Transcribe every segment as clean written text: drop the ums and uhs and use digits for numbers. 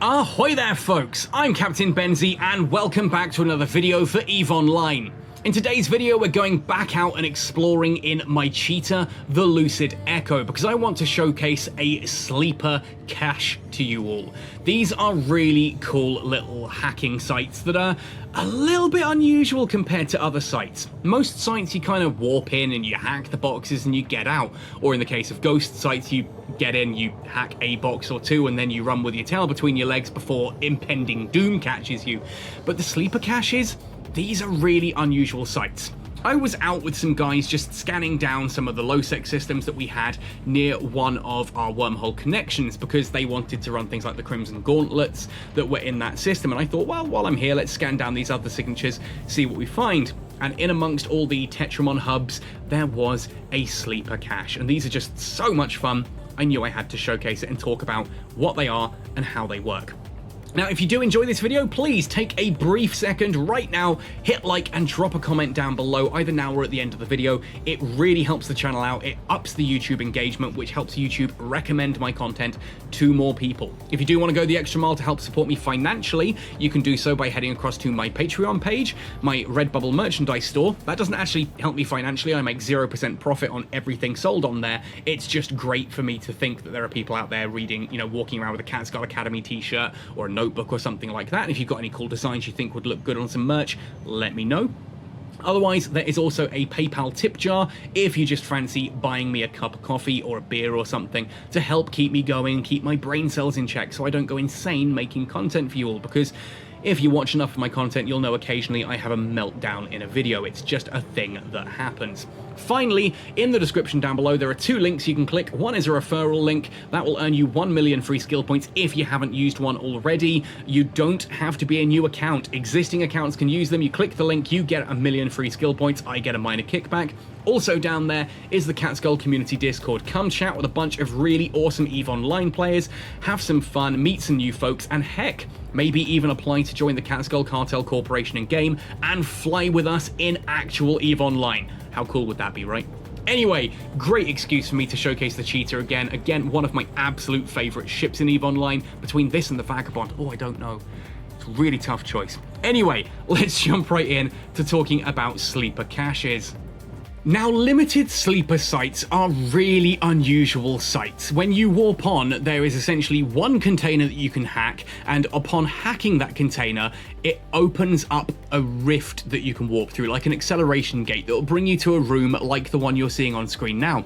Ahoy there folks, I'm Captain Benzie and welcome back to another video for EVE Online. In today's video we're going back out and exploring in my Cheetah, the Lucid Echo, because I want to showcase a sleeper cache to you all. These are really cool little hacking sites that are a little bit unusual compared to other sites. Most sites you kind of warp in and you hack the boxes and you get out, or in the case of ghost sites you get in, you hack a box or two and then you run with your tail between your legs before impending doom catches you. But the sleeper caches, these are really unusual sites. I was out with some guys just scanning down some of the low-sec systems that we had near one of our wormhole connections because they wanted to run things like the Crimson Gauntlets that were in that system, and I thought, well, while I'm here, let's scan down these other signatures, see what we find. And in amongst all the Tetramon hubs, there was a sleeper cache, and these are just so much fun. I knew I had to showcase it and talk about what they are and how they work. Now, if you do enjoy this video, please take a brief second right now, hit like and drop a comment down below, either now or at the end of the video. It really helps the channel out, it ups the YouTube engagement, which helps YouTube recommend my content to more people. If you do want to go the extra mile to help support me financially, you can do so by heading across to my Patreon page, my Redbubble merchandise store. That doesn't actually help me financially, I make 0% profit on everything sold on there. It's just great for me to think that there are people out there reading, walking around with a Cat Skull Academy t-shirt or a notebook or something like that. And if you've got any cool designs you think would look good on some merch, let me know. Otherwise, there is also a PayPal tip jar if you just fancy buying me a cup of coffee or a beer or something to help keep me going, keep my brain cells in check so I don't go insane making content for you all, because if you watch enough of my content, you'll know occasionally I have a meltdown in a video. It's just a thing that happens. Finally, in the description down below, there are two links you can click. One is a referral link that will earn you 1 million free skill points if you haven't used one already. You don't have to be a new account. Existing accounts can use them. You click the link, you get 1 million free skill points. I get a minor kickback. Also down there is the Cat Skull Community Discord. Come chat with a bunch of really awesome EVE Online players, have some fun, meet some new folks, and heck, maybe even apply to join the Cat Skull Cartel Corporation in game and fly with us in actual EVE Online. How cool would that be, right? Anyway, great excuse for me to showcase the Cheetah again. Again, one of my absolute favourite ships in EVE Online. Between this and the Vagabond, oh, I don't know. It's a really tough choice. Anyway, let's jump right in to talking about sleeper caches. Now, limited sleeper sites are really unusual sites. When you warp on, there is essentially one container that you can hack, and upon hacking that container, it opens up a rift that you can warp through, like an acceleration gate that will bring you to a room like the one you're seeing on screen now.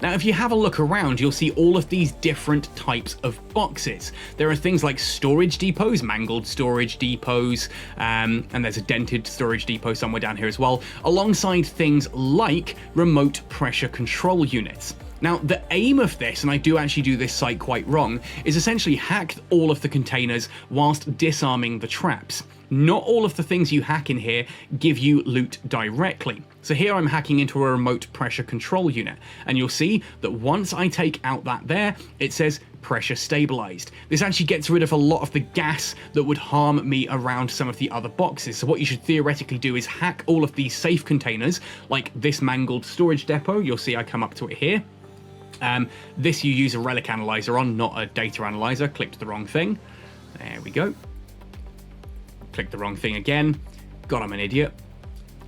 Now, if you have a look around, you'll see all of these different types of boxes. There are things like storage depots, mangled storage depots, and there's a dented storage depot somewhere down here as well, alongside things like remote pressure control units. Now, the aim of this, and I do actually do this site quite wrong, is essentially hack all of the containers whilst disarming the traps. Not all of the things you hack in here give you loot directly. So here I'm hacking into a remote pressure control unit, and you'll see that once I take out that there, it says pressure stabilized. This actually gets rid of a lot of the gas that would harm me around some of the other boxes. So what you should theoretically do is hack all of these safe containers, like this mangled storage depot. You'll see I come up to it here. This you use a relic analyzer on, not a data analyzer. Clicked the wrong thing. There we go. Click the wrong thing again. God, I'm an idiot.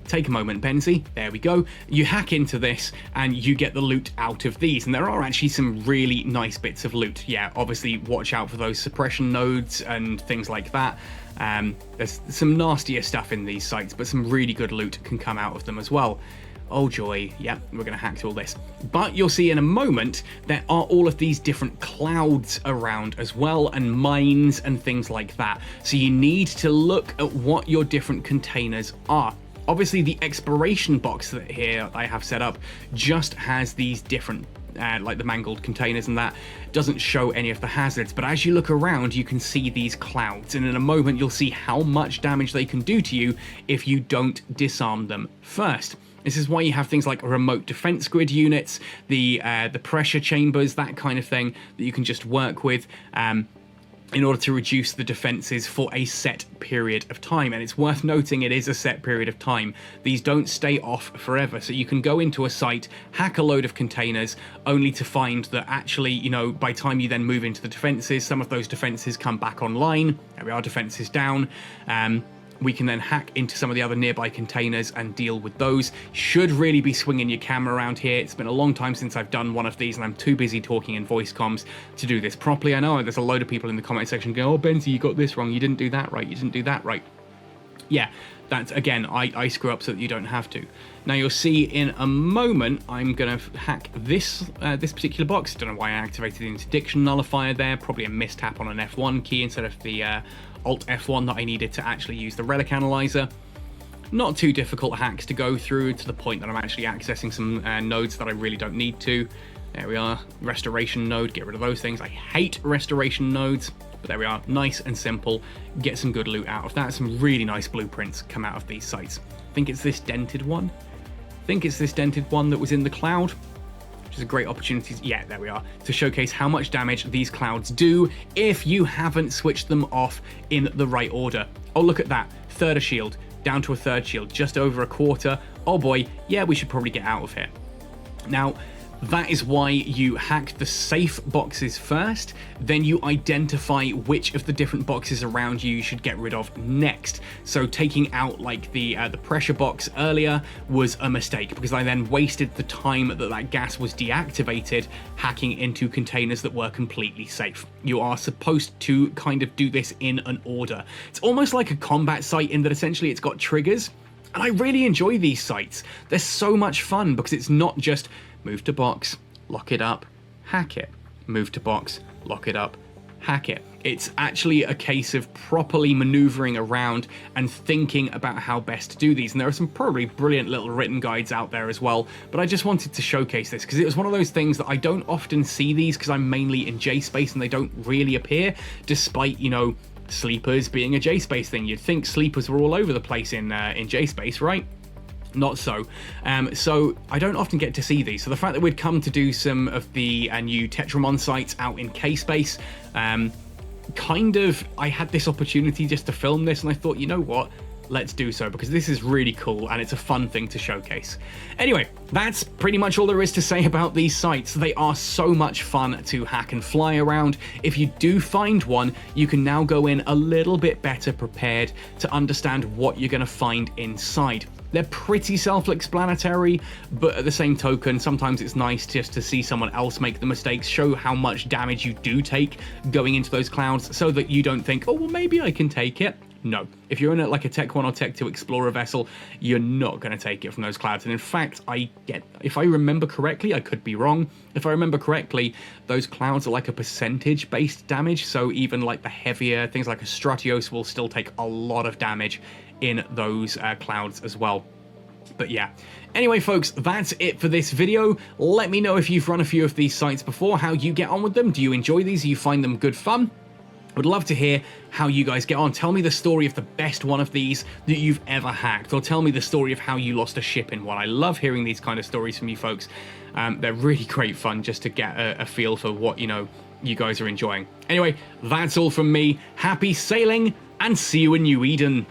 Take a moment, Benzie. There we go. You hack into this and you get the loot out of these. And there are actually some really nice bits of loot. Yeah, obviously watch out for those suppression nodes and things like that. There's some nastier stuff in these sites, but some really good loot can come out of them as well. Oh joy, yeah, we're going to hack to all this. But you'll see in a moment, there are all of these different clouds around as well, and mines and things like that. So you need to look at what your different containers are. Obviously, the exploration box that here I have set up just has these different, like the mangled containers, and that doesn't show any of the hazards. But as you look around, you can see these clouds, and in a moment, you'll see how much damage they can do to you if you don't disarm them first. This is why you have things like remote defense grid units, the pressure chambers, that kind of thing that you can just work with. in order to reduce the defenses for a set period of time. And it's worth noting it is a set period of time. These don't stay off forever. So you can go into a site, hack a load of containers, only to find that actually, you know, by the time you then move into the defenses, some of those defenses come back online. There we are, defenses down. We can then hack into some of the other nearby containers and deal with those. Should really be swinging your camera around here. It's been a long time since I've done one of these, and I'm too busy talking in voice comms to do this properly. I know there's a load of people in the comment section going, oh, Benzie, you got this wrong. You didn't do that right. You didn't do that right. Yeah, that's, again, I screw up so that you don't have to. Now, you'll see in a moment, I'm going to hack this this particular box. Don't know why I activated the Interdiction Nullifier there. Probably a mistap on an F1 key instead of the Alt F1 that I needed to actually use the relic analyzer. Not too difficult hacks to go through, to the point that I'm actually accessing some nodes that I really don't need to. There we are, restoration node, get rid of those things. I hate restoration nodes, but there we are, nice and simple. Get some good loot out of that. Some really nice blueprints come out of these sites. I think it's this dented one. I think it's this dented one that was in the cloud. Which is a great opportunity, yeah, there we are, to showcase how much damage these clouds do if you haven't switched them off in the right order. Oh, look at that, third a shield, down to a third shield, just over a quarter. Oh boy, yeah, we should probably get out of here. Now, that is why you hack the safe boxes first, then you identify which of the different boxes around you should get rid of next. So taking out like the pressure box earlier was a mistake, because I then wasted the time that gas was deactivated hacking into containers that were completely safe. You are supposed to kind of do this in an order. It's almost like a combat site in that essentially it's got triggers. And I really enjoy these sites. They're so much fun because it's not just move to box, lock it up, hack it. Move to box, lock it up, hack it. It's actually a case of properly maneuvering around and thinking about how best to do these. And there are some probably brilliant little written guides out there as well. But I just wanted to showcase this because it was one of those things that I don't often see these because I'm mainly in J-Space and they don't really appear, despite, you know, sleepers being a J-Space thing. You'd think sleepers were all over the place in J-Space, right? Not so. So I don't often get to see these. So the fact that we'd come to do some of the new Tetramon sites out in K-Space, kind of, I had this opportunity just to film this and I thought, you know what? Let's do so, because this is really cool and it's a fun thing to showcase. Anyway, that's pretty much all there is to say about these sites. They are so much fun to hack and fly around. If you do find one, you can now go in a little bit better prepared to understand what you're going to find inside. They're pretty self-explanatory, but at the same token, sometimes it's nice just to see someone else make the mistakes, show how much damage you do take going into those clouds, so that you don't think, oh, well, maybe I can take it. No, if you're in like a Tech 1 or Tech 2 Explorer vessel, you're not going to take it from those clouds. And in fact, if I remember correctly, I could be wrong, if I remember correctly, those clouds are like a percentage-based damage, so even like the heavier things like a Stratios will still take a lot of damage in those clouds as well. But yeah, anyway folks, that's it for this video. Let me know if you've run a few of these sites before, how you get on with them. Do you enjoy these? Do you find them good fun? Would love to hear how you guys get on. Tell me the story of the best one of these that you've ever hacked, or tell me the story of how you lost a ship in one. I love hearing these kind of stories from you folks. They're really great fun just to get a feel for what, you know, you guys are enjoying. Anyway, that's all from me. Happy sailing and see you in New Eden.